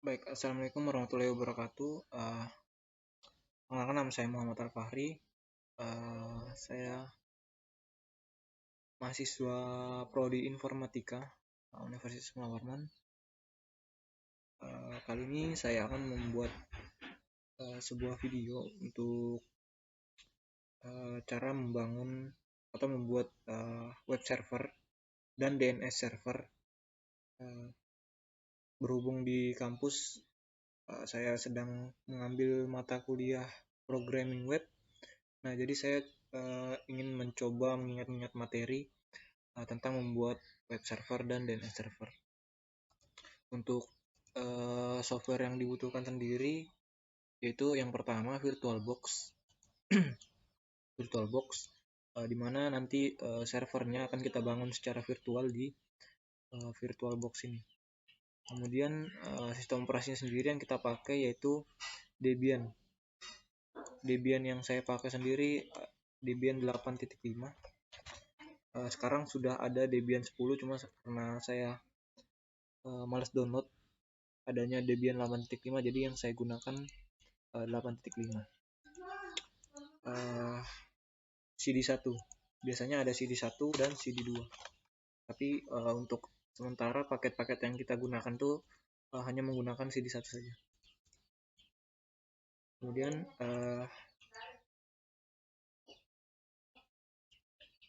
Baik, Assalamualaikum warahmatullahi wabarakatuh. Perkenalkan nama saya Muhammad Al-Fahri. Saya mahasiswa Prodi Informatika Universitas Muhammad Warman. Kali ini saya akan membuat sebuah video untuk cara membangun atau membuat web server dan DNS server. Berhubung di kampus saya sedang mengambil mata kuliah programming web. Nah, jadi saya ingin mencoba mengingat-ingat materi tentang membuat web server dan DNS server. Untuk software yang dibutuhkan sendiri, yaitu yang pertama VirtualBox. VirtualBox, di mana nanti servernya akan kita bangun secara virtual di VirtualBox ini. Kemudian sistem operasinya sendiri yang kita pakai yaitu Debian. Debian yang saya pakai sendiri Debian 8.5. Sekarang sudah ada Debian 10, cuma karena saya malas download adanya Debian 8.5, jadi yang saya gunakan 8.5. CD1. Biasanya ada CD1 dan CD2. Tapi untuk sementara paket-paket yang kita gunakan tuh hanya menggunakan CD1 saja. Kemudian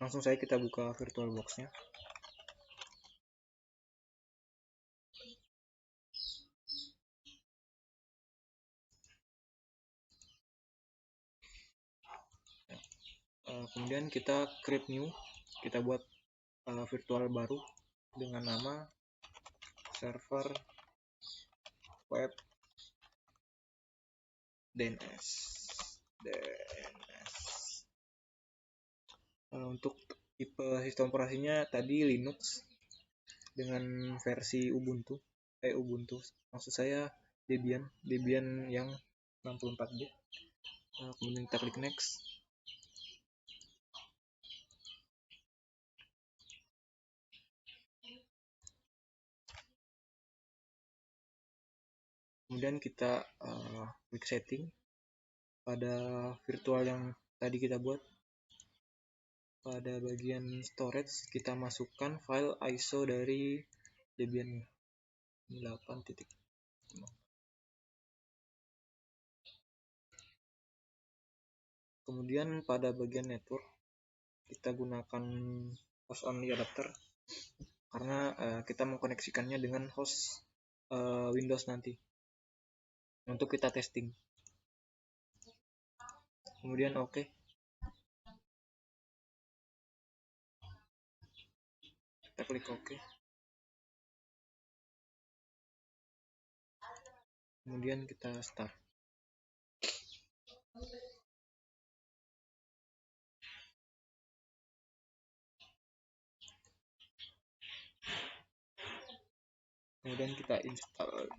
langsung saja kita buka VirtualBox-nya. Kemudian kita create new, kita buat virtual baru dengan nama server web DNS. Untuk tipe sistem operasinya tadi Linux dengan versi Ubuntu. Ubuntu, maksud saya Debian yang 64-bit. Kemudian kita klik next. Kemudian kita klik setting pada virtual yang tadi kita buat. Pada bagian storage kita masukkan file ISO dari Debian 8.5. Kemudian pada bagian network kita gunakan host only adapter karena kita mengkoneksikannya dengan host Windows nanti untuk kita testing. Kemudian oke. Kita klik oke. Kemudian kita start. Kemudian kita install.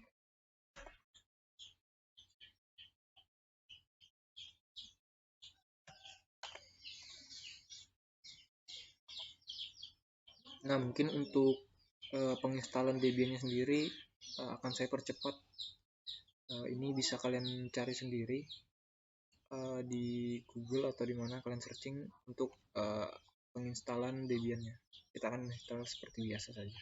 Nah, mungkin untuk penginstalan Debian-nya sendiri akan saya percepat. Ini bisa kalian cari sendiri di Google atau di mana kalian searching untuk penginstalan Debian-nya. Kita akan install seperti biasa saja.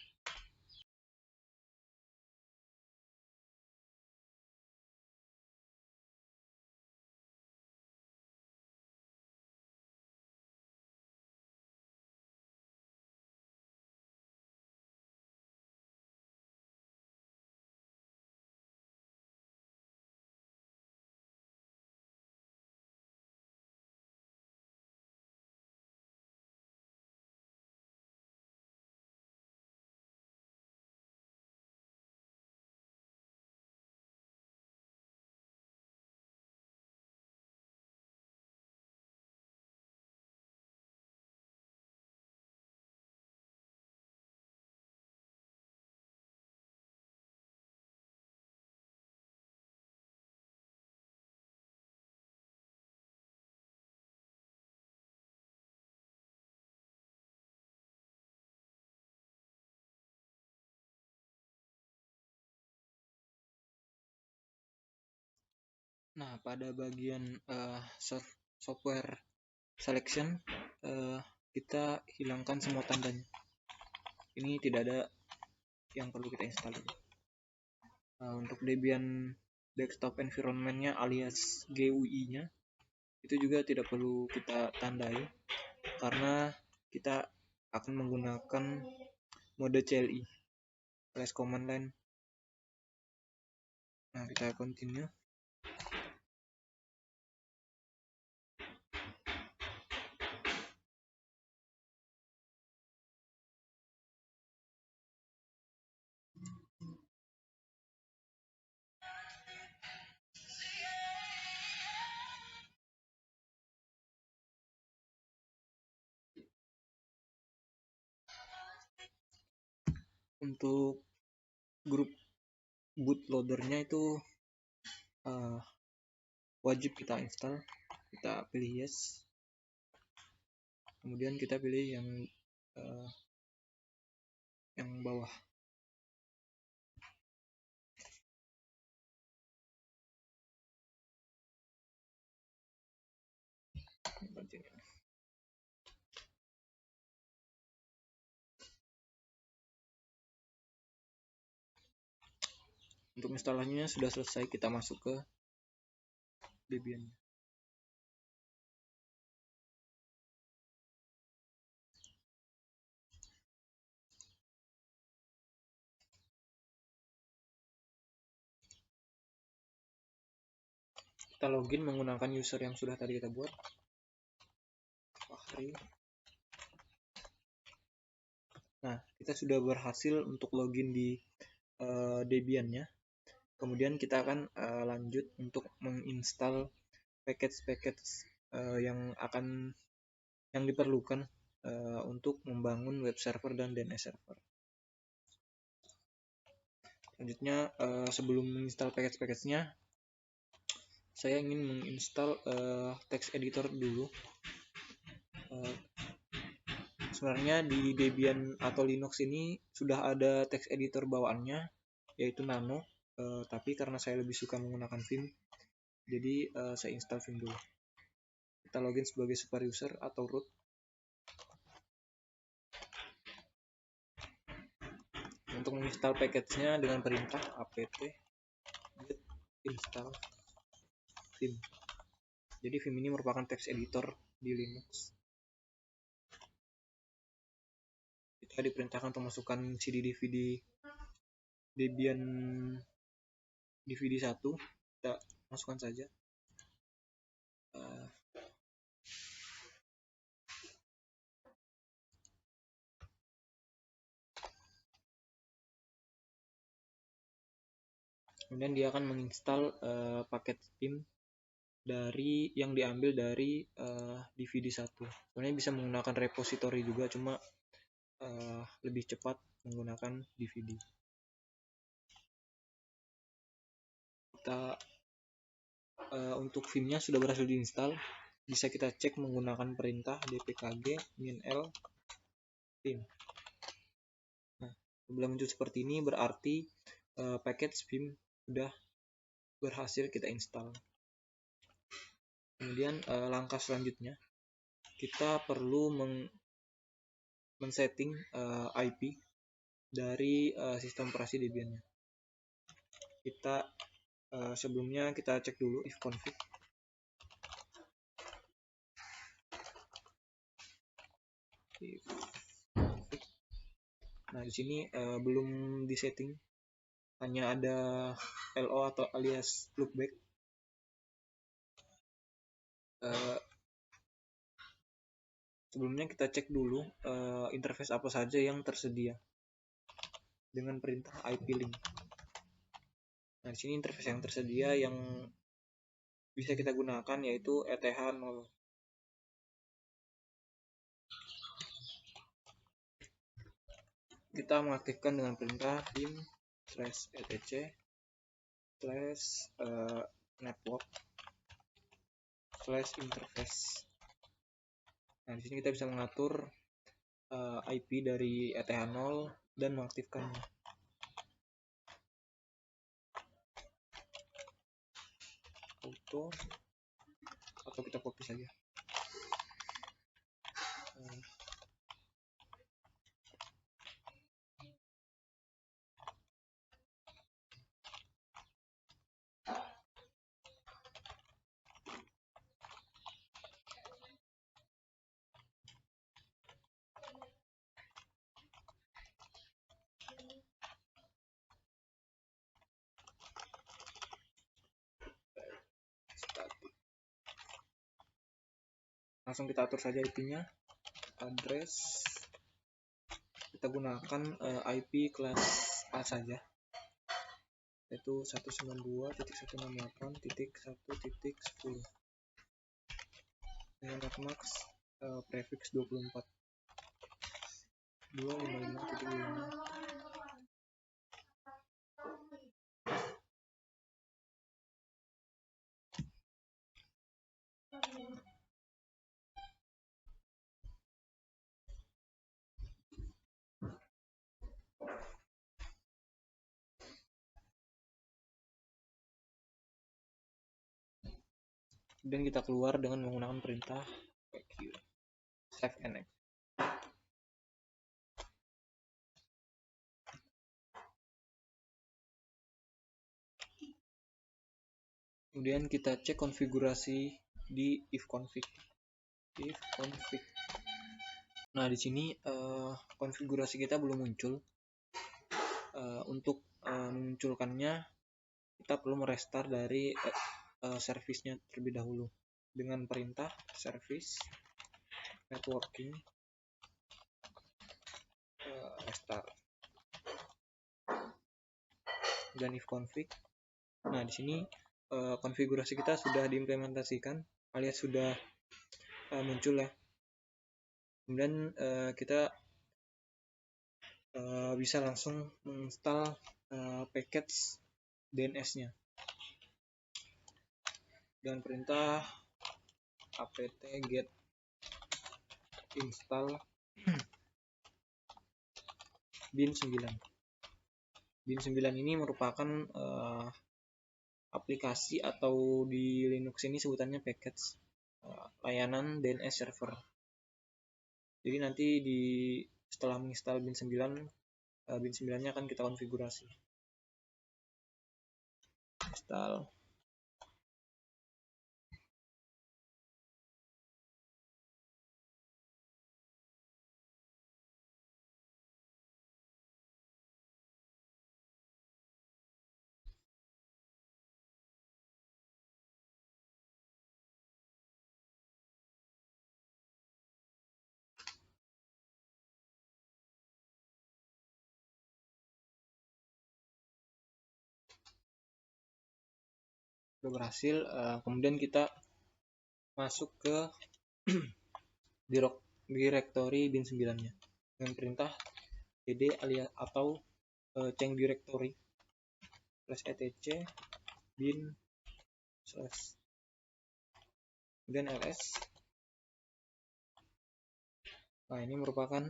Nah, pada bagian software selection kita hilangkan semua tandanya. Ini tidak ada yang perlu kita install. Untuk Debian desktop environment-nya alias GUI-nya itu juga tidak perlu kita tandai karena kita akan menggunakan mode CLI alias command line. Nah, kita continue. Untuk grup bootloader-nya itu wajib kita install. Kita pilih yes, kemudian kita pilih yang bawah. Untuk instalasinya sudah selesai, kita masuk ke Debian. Kita login menggunakan user yang sudah tadi kita buat, Fahri. Nah, kita sudah berhasil untuk login di Debian-nya. Kemudian kita akan lanjut untuk menginstal package-package yang diperlukan untuk membangun web server dan DNS server. Selanjutnya, sebelum menginstal package-package-nya, saya ingin menginstal text editor dulu. Sebenarnya di Debian atau Linux ini sudah ada text editor bawaannya, yaitu Nano, tapi karena saya lebih suka menggunakan Vim, jadi saya install Vim dulu. Kita login sebagai super user atau root. Untuk menginstal package-nya dengan perintah apt get install Vim. Jadi Vim ini merupakan text editor di Linux. Kita diperintahkan untuk masukkan CD/DVD Debian DVD 1. Kita masukkan saja. Kemudian dia akan menginstal paket Vim dari yang diambil dari DVD 1. Sebenarnya bisa menggunakan repository juga, cuma lebih cepat menggunakan DVD. Kita untuk Vim-nya sudah berhasil diinstal. Bisa kita cek menggunakan perintah dpkg -l Vim. Nah, bila muncul seperti ini berarti package Vim sudah berhasil kita install. Kemudian langkah selanjutnya kita perlu men-setting IP dari sistem operasi Debian-nya. Kita sebelumnya kita cek dulu ifconfig. Nah, di sini belum disetting, hanya ada LO atau alias loopback. Sebelumnya kita cek dulu interface apa saja yang tersedia dengan perintah ip-link. Nah, di sini interface yang tersedia yang bisa kita gunakan yaitu ETH0. Kita mengaktifkan dengan perintah vim/etc/network/interface. Nah, di sini kita bisa mengatur IP dari ETH0 dan mengaktifkannya. foto atau kita copy saja. Langsung kita atur saja IP-nya, address kita gunakan IP kelas A saja, yaitu 192.168.1.10 dengan netmask prefix 24 255.5. Dan kita keluar dengan menggunakan perintah save and exit. Kemudian kita cek konfigurasi di ifconfig. Nah, di sini konfigurasi kita belum muncul. Untuk memunculkannya kita perlu merestart dari servisnya terlebih dahulu dengan perintah service networking restart dan ifconfig. Nah, di sini konfigurasi kita sudah diimplementasikan alias sudah muncul ya. Kemudian kita bisa langsung menginstal package DNS-nya dengan perintah apt-get install bin9. Bin9 ini merupakan aplikasi atau di Linux ini sebutannya package layanan DNS server. Jadi nanti setelah menginstal bin9, bin9-nya akan kita konfigurasi. Install. Sudah berhasil. Kemudian kita masuk ke directory bin9-nya dengan perintah cd alias atau change directory /etc bin / kemudian ls. Nah, ini merupakan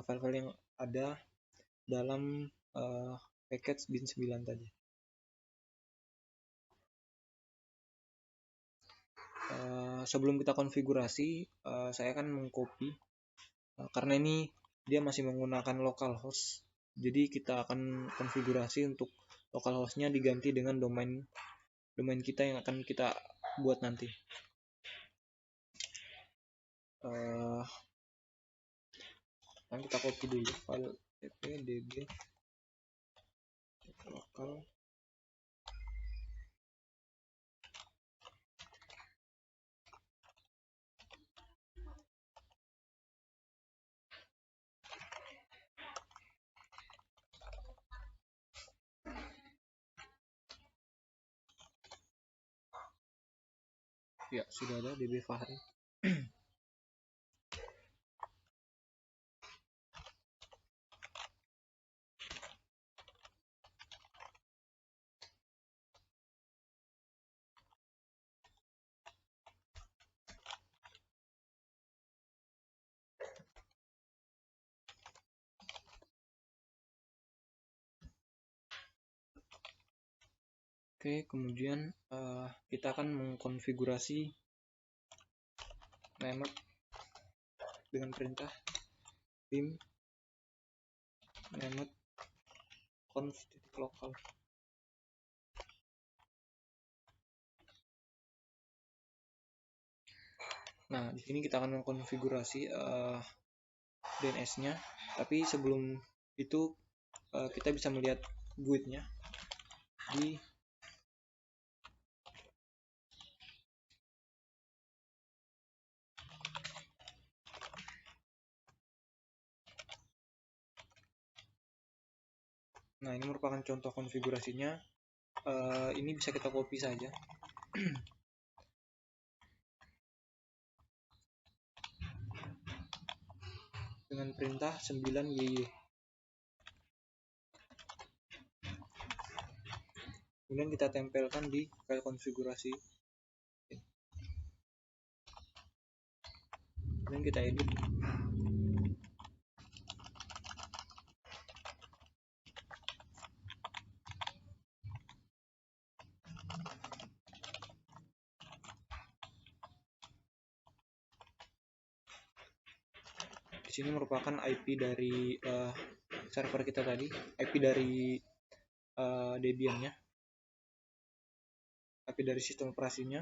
file-file yang ada dalam package bin9 tadi. Sebelum kita konfigurasi, saya akan mengcopy karena ini dia masih menggunakan localhost. Jadi kita akan konfigurasi untuk localhostnya diganti dengan domain kita yang akan kita buat nanti. Nah, kita copy dulu file db local. Ya, sudah ada db Fahri. Oke, kemudian kita akan mengkonfigurasi named dengan perintah vim named conf.local. Nah, di sini kita akan mengkonfigurasi DNS-nya, tapi sebelum itu kita bisa melihat GUID-nya di Nah, ini merupakan contoh konfigurasinya. Ini bisa kita copy saja. Dengan perintah 9yy. Kemudian kita tempelkan di file konfigurasi. Kemudian kita edit. Di sini merupakan IP dari server kita tadi, IP dari Debian-nya, IP dari sistem operasinya,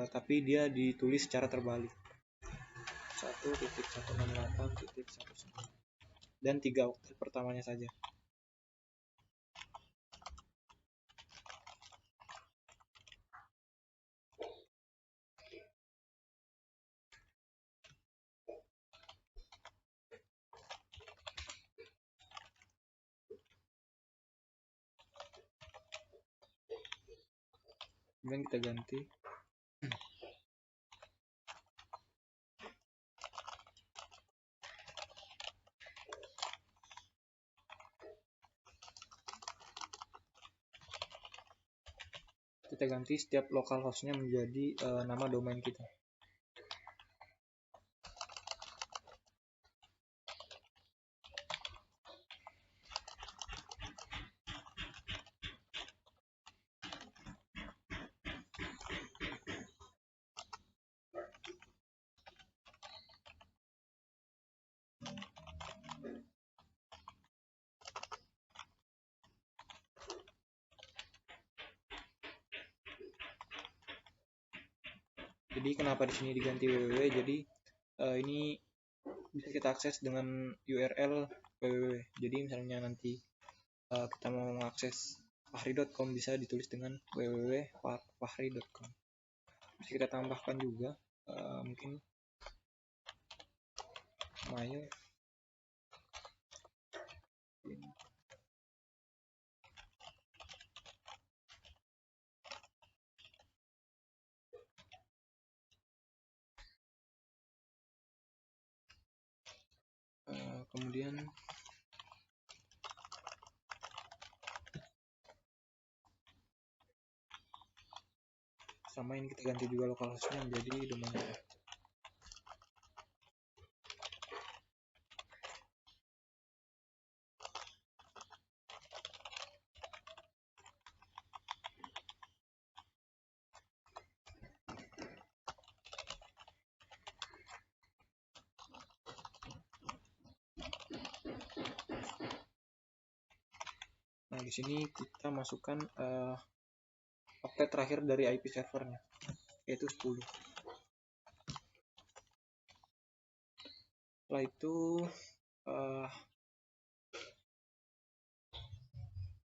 tapi dia ditulis secara terbalik. 1.168.19 dan 3 oktet pertamanya saja. Kemudian kita ganti. Kita ganti setiap localhost-nya menjadi nama domain kita. Jadi kenapa di sini diganti www? Jadi ini bisa kita akses dengan URL www. Jadi misalnya nanti kita mau mengakses fahri.com bisa ditulis dengan www.fahri.com. Bisa kita tambahkan juga mungkin mail kemudian sama ini kita ganti juga localhost-nya menjadi domain. Nah, di sini kita masukkan oktet terakhir dari IP servernya, yaitu 10. Setelah itu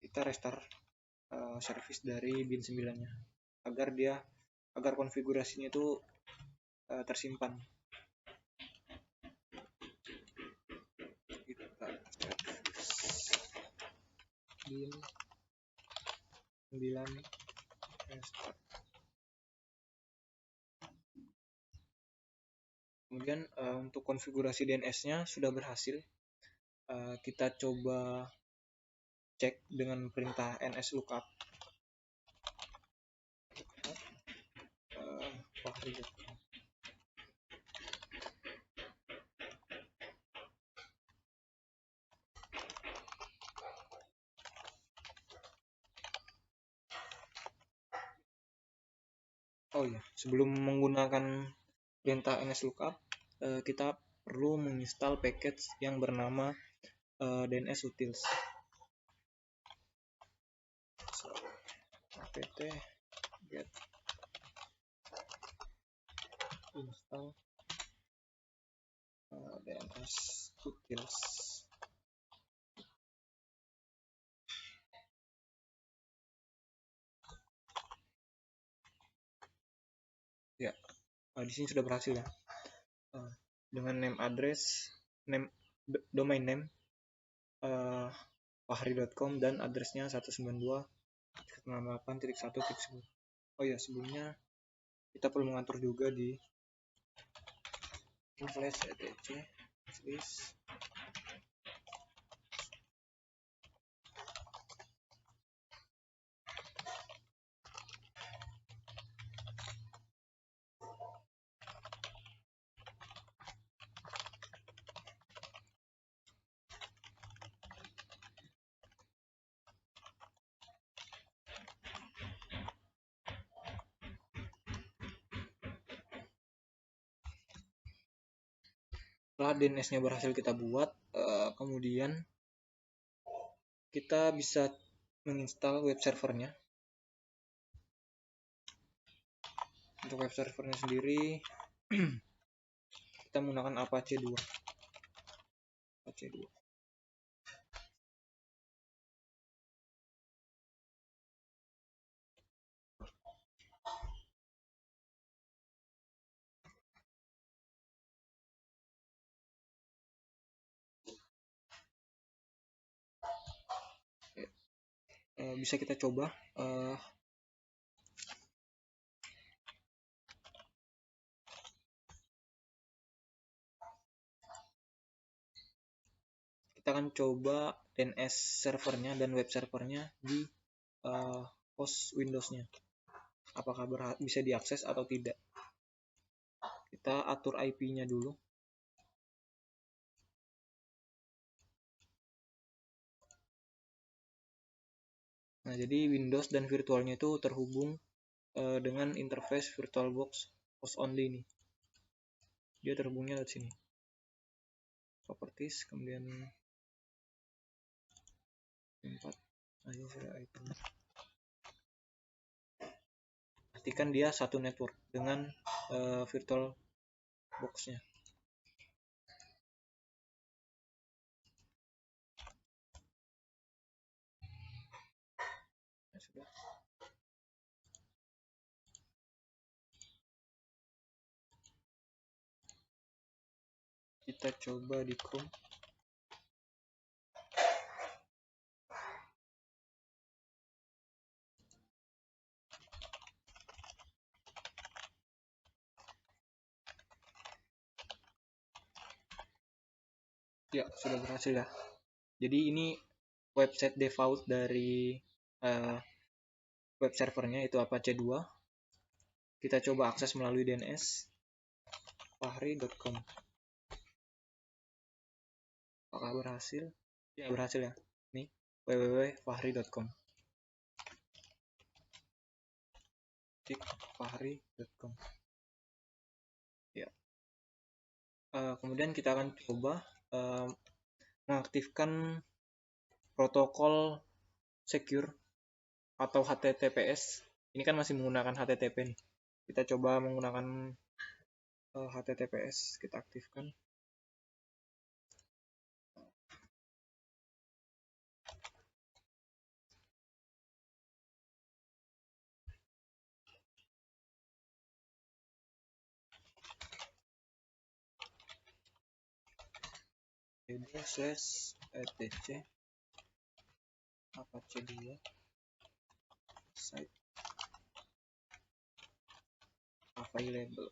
kita restart service dari bin 9-nya agar konfigurasinya itu tersimpan. Bin 9 restart. Kemudian untuk konfigurasi DNS-nya sudah berhasil. Kita coba cek dengan perintah nslookup. Oh ya, sebelum menggunakan perintah nslookup, kita perlu menginstal package yang bernama DNS utils. So, apt get install DNS utils. Ya, di sini sudah berhasil ya. Dengan name address, domain name fahri.com dan addressnya 192.168.1.10. Oh ya, sebelumnya kita perlu mengatur juga di flash etc list setelah DNS-nya berhasil kita buat, kemudian kita bisa menginstal web servernya. Untuk web servernya sendiri kita menggunakan Apache 2. Bisa kita coba. Kita akan coba DNS servernya dan web servernya di host Windows-nya. Apakah bisa diakses atau tidak. Kita atur IP-nya dulu. Nah, jadi Windows dan virtualnya itu terhubung dengan interface VirtualBox host only nih. Dia terhubungnya lewat sini. Properties, kemudian 4. Nah, ini saya item. Pastikan dia satu network dengan VirtualBox-nya. Ya, sudah. Kita coba di Chrome. Ya, sudah berhasil ya. Jadi ini website default dari web servernya itu Apache 2. Kita coba akses melalui DNS fahri.com. Apakah berhasil? Ya, berhasil ya. Nih, www.fahri.com. fahri.com. Ya. Kemudian kita akan coba mengaktifkan protokol secure atau HTTPS. Ini kan masih menggunakan HTTP nih. Kita coba menggunakan HTTPS, kita aktifkan. /etc Apache 2 site available.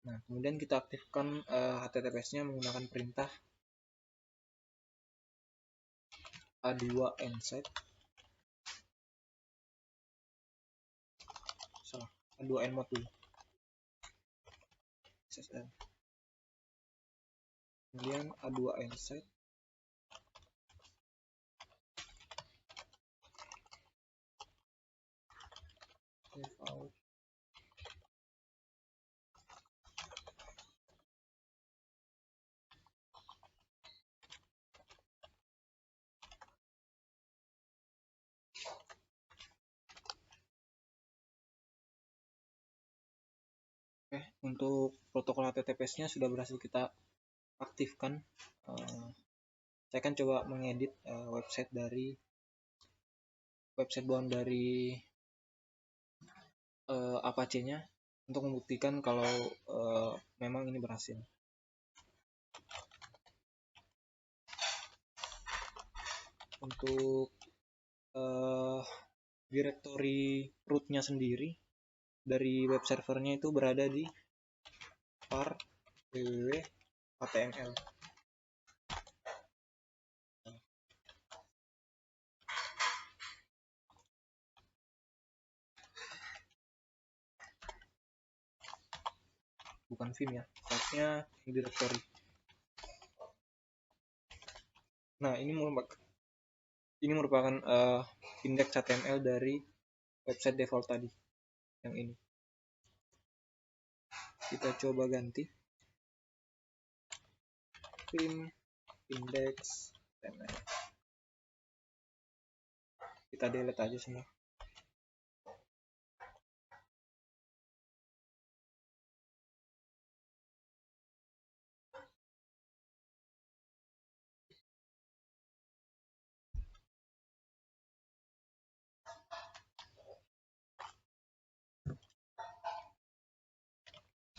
Nah, kemudian kita aktifkan HTTPS-nya menggunakan perintah A2 nsite. Salah, A2 nmod dulu. SSL. Kemudian A2 nsite. Default. Oke, untuk protokol HTTPS-nya sudah berhasil kita aktifkan. Saya akan coba mengedit website bound dari Apache-nya untuk membuktikan kalau memang ini berhasil. Untuk directory root-nya sendiri dari web servernya itu berada di var www.html. Bukan vim ya, harusnya directory. Nah, ini merupakan index HTML dari website default tadi, yang ini. Kita coba ganti vim index HTML. Kita delete aja semua.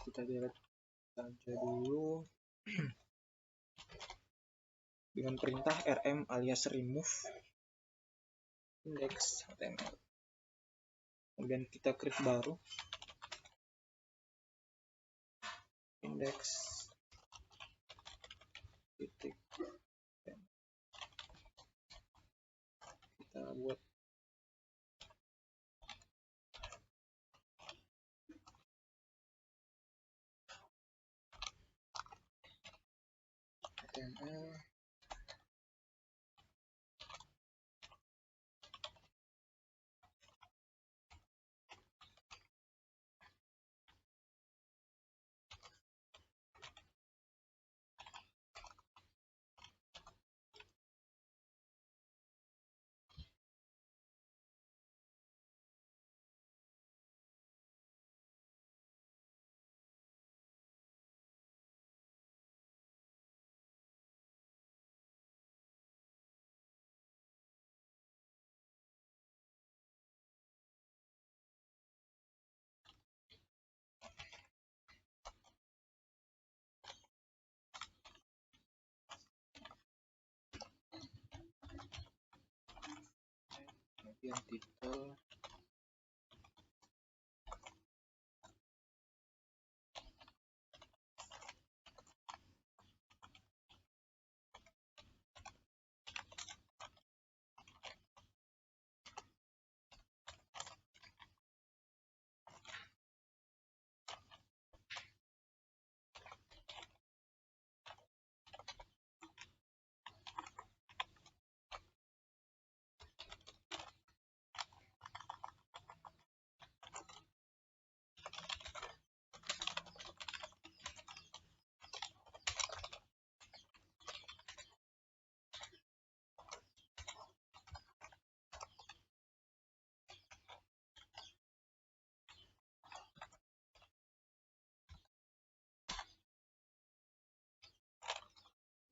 Kita delete saja dulu dengan perintah rm alias remove index HTML. Kemudian kita create baru index titik. Kita buat HTML. Kemudian title.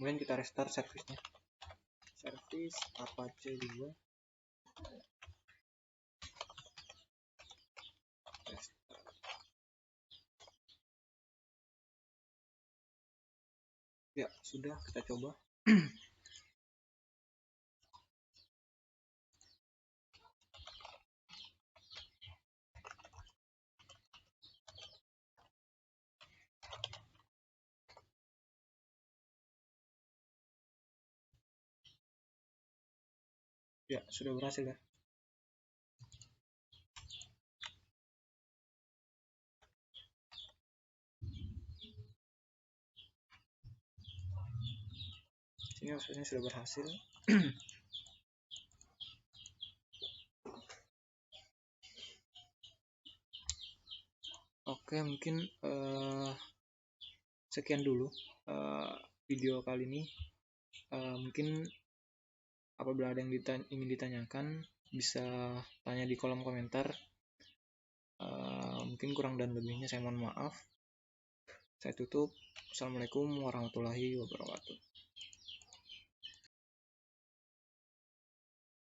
Kemudian kita restart service-nya. Service Apache 2. Ya, sudah, kita coba. Ya, sudah berhasil ya. Ini website sudah berhasil. Oke, mungkin sekian dulu video kali ini. Mungkin apabila ada yang ingin ditanyakan, bisa tanya di kolom komentar. Mungkin kurang dan lebihnya saya mohon maaf. Saya tutup. Assalamualaikum warahmatullahi wabarakatuh.